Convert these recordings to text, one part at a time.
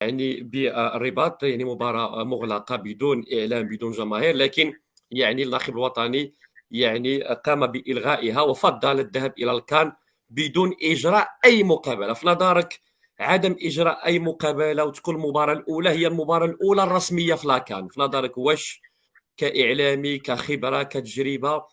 يعني بالرباط، يعني مباراة مغلقة بدون إعلام بدون جماهير، لكن يعني الناخب الوطني يعني قام بإلغائها وفضل الذهاب إلى الكان بدون إجراء أي مقابلة. في نظرك عدم إجراء أي مقابلة وتكون المباراة الأولى هي المباراة الأولى الرسمية في لاكان، في نظرك واش كإعلامي كخبرة كتجربة،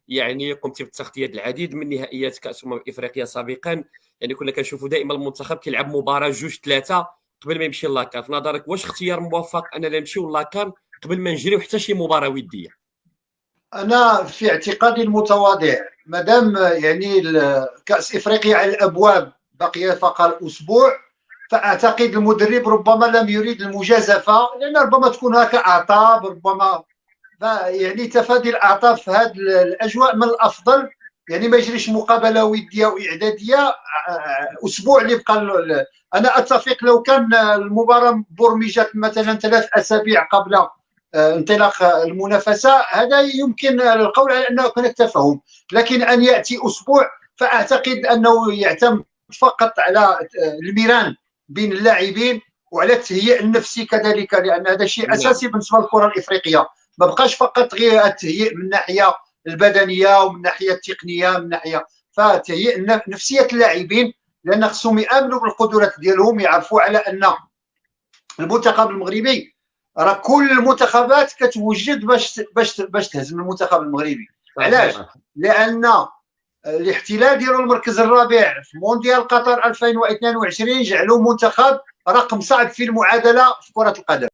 يعني قمت بتغطية العديد من نهائيات كأس إفريقيا سابقا، يعني كنا كنشوفوا دائما المنتخب كيلعب مباراة جوج ثلاثة قبل ما يمشي لاكان. في نظرك واش اختيار موفق اننا نمشيو لاكان قبل ما نجريو حتى شي مباراه وديه؟ انا في اعتقادي المتواضع مادام يعني كاس افريقيا على الابواب بقي فقط اسبوع، فاعتقد المدرب ربما لم يريد المجازفه، لان ربما تكون هناك اعطاب، ربما يعني تفادي الاعطاب في هذه الاجواء من الافضل. يعني ما يجريش مقابله وديه واعداديه اسبوع اللي بقى انا اتفق لو كان المباراه برمجت مثلا 3 اسابيع قبل انطلاق المنافسه، هذا يمكن القول على انه هناك تفاهم. لكن ان ياتي اسبوع فاعتقد انه يعتمد فقط على الميران بين اللاعبين وعلى التهيئ النفسي كذلك، لان هذا شيء نعم. اساسي بالنسبه للكره الافريقيه. ما بقاش فقط غير التهيئ من الناحيه البدنيه ومن الناحيه التقنيه، من ناحيه فتهيئ نفسيه اللاعبين، لان خصهم يامنوا بالقدرات ديالهم، يعرفوا على ان المنتخب المغربي راه كل المنتخبات كتوجد باش تهزم المنتخب المغربي. علاش؟ صحيح. لان الاحتلال ديالو المركز الرابع في مونديال قطر 2022 جعلوه منتخب رقم صعب في المعادله في كره القدم.